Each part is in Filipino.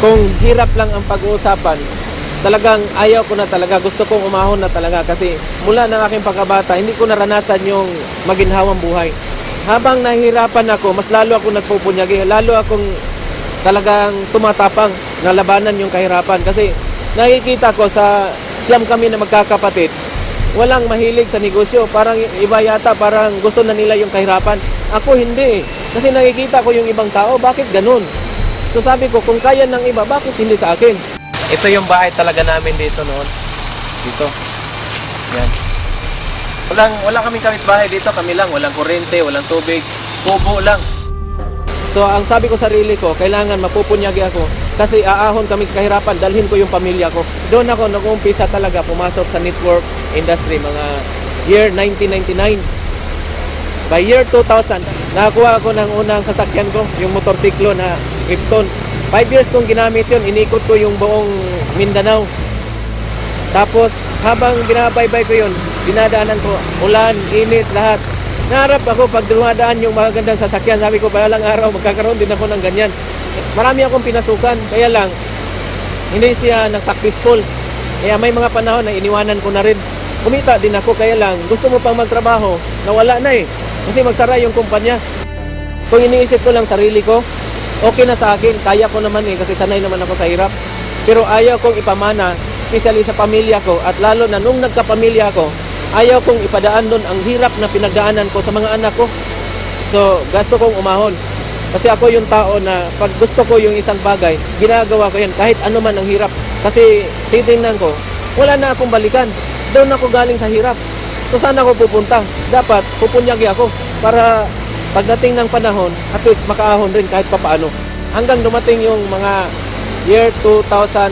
kung hirap lang ang pag-uusapan, talagang ayaw ko na talaga. Gusto kong umahon na talaga kasi mula ng aking pagkabata, hindi ko naranasan yung maginhawang buhay. Habang nahihirapan ako, mas lalo ako nagpupunyagi, lalo akong talagang tumatapang na labanan yung kahirapan. Kasi nakikita ko sa siyam kami na magkakapatid, walang mahilig sa negosyo. Parang iba yata, parang gusto na nila yung kahirapan. Ako hindi. Kasi nakikita ko yung ibang tao, bakit ganun? So sabi ko, kung kaya ng iba, bakit hindi sa akin? Ito yung bahay talaga namin dito noon. Dito. Yan. Wala kaming kapitbahay dito, kami lang. Walang kuryente, walang tubig. Kubo lang. So ang sabi ko sarili ko, kailangan mapupunyagi ako. Kasi aahon kami sa kahirapan, dalhin ko yung pamilya ko. Doon ako nag-umpisa talaga pumasok sa network industry, mga year 1999. By year 2000, nakakuha ako ng unang sasakyan ko, yung motorsiklo na Krypton. 5 years kong ginamit yun, inikot ko yung buong Mindanao. Tapos, habang binabaybay ko yun, dinadaanan ko, ulan, init, lahat. Naharap ako pag dumadaan yung magagandang sasakyan. Sabi ko, balang araw, magkakaroon din ako ng ganyan. Marami akong pinasukan, kaya lang, hindi siya nag-successful. Kaya may mga panahon na iniwanan ko na rin. Kumita din ako, kaya lang, gusto mo pang magtrabaho, nawala na eh. Kasi magsara yung kumpanya. Kung iniisip ko lang sarili ko, okay na sa akin, kaya ko naman eh, kasi sanay naman ako sa hirap. Pero ayaw kong ipamana, especially sa pamilya ko, at lalo na nung nagkapamilya ko, ayaw kong ipadaan doon ang hirap na pinagdaanan ko sa mga anak ko. So, gusto kong umahon. Kasi ako yung tao na pag gusto ko yung isang bagay, ginagawa ko yan, kahit ano man ang hirap. Kasi titingnan ko, wala na akong balikan. Doon ako galing sa hirap. So, saan ako pupunta? Dapat pupunyagi ako para pagdating ng panahon, at least makaahon rin kahit papaano. Hanggang dumating yung mga year 2008,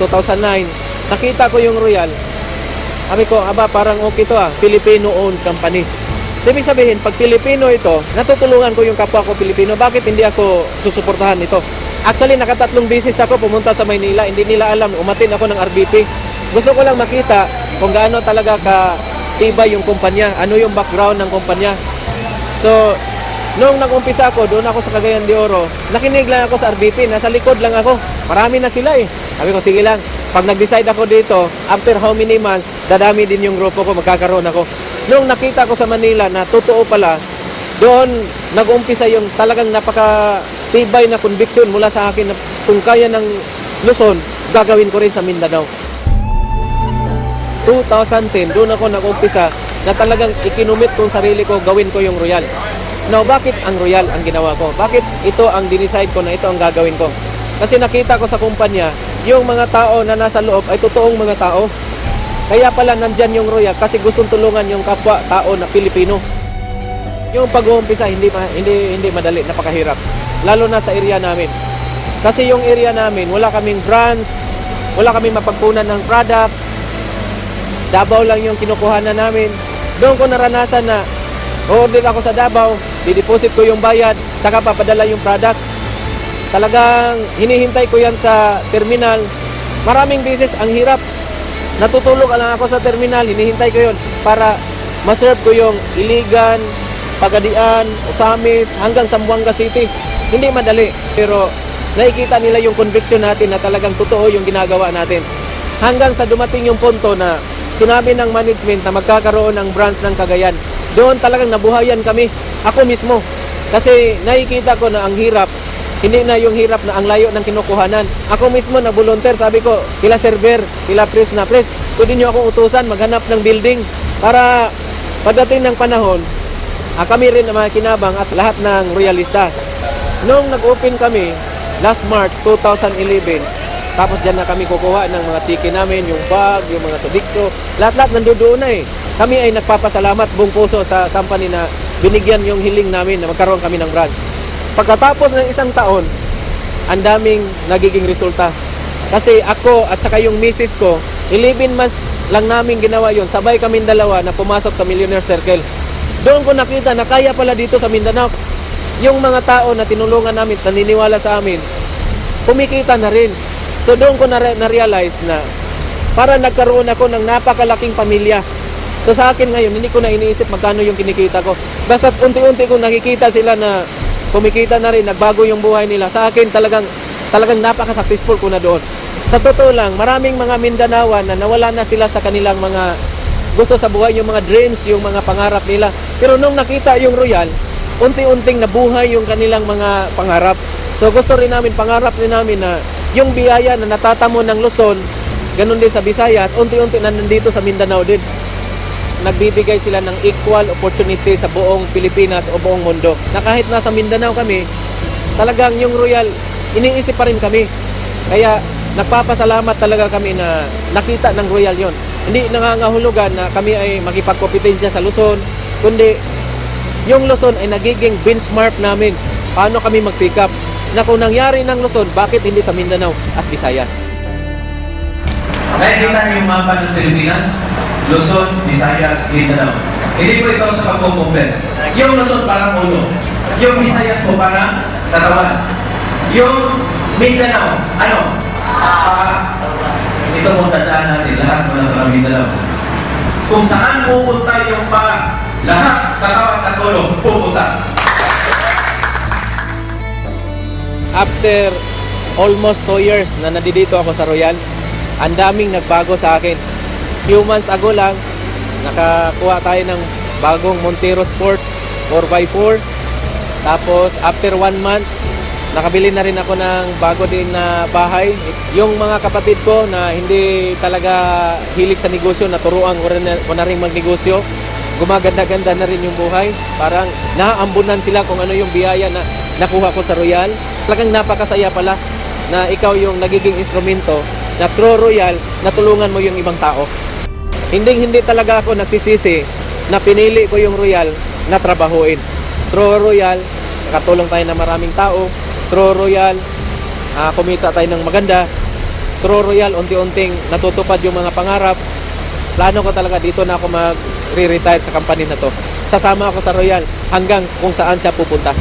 2009, nakita ko yung Royal. Sabi ko, aba, parang okay to Filipino-owned company. So, ibig sabihin, pag Pilipino ito, natutulungan ko yung kapwa ko Pilipino, bakit hindi ako susuportahan ito? Actually, nakatatlong beses ako pumunta sa Maynila, hindi nila alam, umatin ako ng RBP. Gusto ko lang makita kung gaano talaga ka-tibay yung kumpanya, ano yung background ng kumpanya. So, nung nag-umpisa ako, doon ako sa Cagayan de Oro, nakinig lang ako sa RBP, nasa likod lang ako. Marami na sila eh. Sabi ko, sige lang. Pag nag-decide ako dito, after how many months, dadami din yung grupo ko, magkakaroon ako. Nung nakita ko sa Manila na totoo pala, doon nag-umpisa yung talagang napaka-tibay na conviction mula sa akin na kung kaya ng Luzon, gagawin ko rin sa Mindanao. 2010, doon ako nag-umpisa na talagang ikinumit kong sarili ko, gawin ko yung Royal. Now, bakit ang Royal ang ginawa ko? Bakit ito ang dinicide ko na ito ang gagawin ko? Kasi nakita ko sa kumpanya, yung mga tao na nasa loob ay totoong mga tao. Kaya pala nandyan yung Royal kasi gustong tulungan yung kapwa tao na Pilipino. Yung pag-uumpisa hindi madali, napakahirap. Lalo na sa area namin. Kasi yung area namin, wala kaming brands, wala kaming mapagpunan ng products. Davao lang yung kinukuhanan namin. Doon ko naranasan na order ako sa Davao, dideposit ko yung bayad, tsaka papadala yung products. Talagang hinihintay ko yan sa terminal. Maraming beses ang hirap. Natutulog lang ako sa terminal, hinihintay ko yun para maserve ko yung Iligan, Pagadian, Osamis, hanggang Zamboanga City. Hindi madali, pero nakikita nila yung conviction natin na talagang totoo yung ginagawa natin. Hanggang sa dumating yung punto na sinabi ng management na magkakaroon ng branch ng Cagayan. Doon talagang nabuhayan kami. Ako mismo. Kasi nakikita ko na ang hirap, hindi na yung hirap na ang layo ng kinukuhanan. Ako mismo na volunteer, sabi ko, kila server, kila press, pwede nyo akong utusan, maghanap ng building para pagdating ng panahon, kami rin na makinabang at lahat ng royalista. Noong nag-open kami, last March 2011, tapos dyan na kami kukuha ng mga chicken namin, yung bag, yung mga sodixo, lahat-lahat nandoon na eh. Kami ay nagpapasalamat buong puso sa company na binigyan yung hiling namin na magkaroon kami ng branch. Pagkatapos ng isang taon, ang daming nagiging resulta. Kasi ako at saka yung misis ko, 11 months lang namin ginawa yon. Sabay kaming dalawa na pumasok sa Millionaire Circle. Doon ko nakita na kaya pala dito sa Mindanao. Yung mga tao na tinulungan namin, naniniwala sa amin, kumikita na rin. So doon ko na-realize na para nagkaroon ako ng napakalaking pamilya. So sa akin ngayon, hindi ko na iniisip magkano yung kinikita ko. Basta unti-unti ko nakikita sila na kumikita na rin, nagbago yung buhay nila. Sa akin talagang talagang napaka-successful ko na doon. Sa totoo lang, maraming mga Mindanaoan na nawala na sila sa kanilang mga gusto sa buhay, yung mga dreams, yung mga pangarap nila. Pero nung nakita yung Royal, unti-unting nabuhay yung kanilang mga pangarap. So gusto rin namin, pangarap rin namin na yung biyaya na natatamo ng Luzon, ganun din sa Visayas, unti-unti na nandito sa Mindanao din. Nagbibigay sila ng equal opportunity sa buong Pilipinas o buong mundo. Na kahit nasa Mindanao kami, talagang yung Royal, iniisip pa rin kami. Kaya nagpapasalamat talaga kami na nakita ng Royal yon. Hindi nangangahulugan na kami ay makipagkompetensya sa Luzon, kundi yung Luzon ay nagiging benchmark namin. Paano kami magsikap? Na kung nangyari ng Luzon, bakit hindi sa Mindanao at Visayas? Nakikita niyo yung mapa ng Pilipinas, Luzon, Visayas, Mindanao. Hindi po ito sa pagkukumpare. Yung Luzon parang ulo. Yung Visayas po parang katawan. Yung Mindanao, ano? Ito mong tandaan natin, lahat ng Mindanao. Kung saan pupunta yung paa, lahat katawan at ulo pupunta. After almost 2 years na nandito ako sa Royal, ang daming nagbago sa akin. Few months ago lang, nakakuha tayo ng bagong Montero Sports 4x4. Tapos after 1 month, nakabili na rin ako ng bago din na bahay. Yung mga kapatid ko na hindi talaga hilig sa negosyo, naturuan ko na rin magnegosyo. Gumaganda-ganda na rin yung buhay. Parang naaambunan sila kung ano yung biyaya na nakuha ko sa Royal. Talagang napakasaya pala na ikaw yung nagiging instrumento na through Royal, natulungan mo yung ibang tao. Hindi talaga ako nagsisisi na pinili ko yung Royal na trabahuin. Through Royal, nakatulong tayo ng maraming tao. Through Royal, kumita tayo ng maganda. Through Royal, unti-unting natutupad yung mga pangarap. Plano ko talaga dito na ako mag-re-retire sa company na to. Sasama ako sa Royal hanggang kung saan siya pupunta.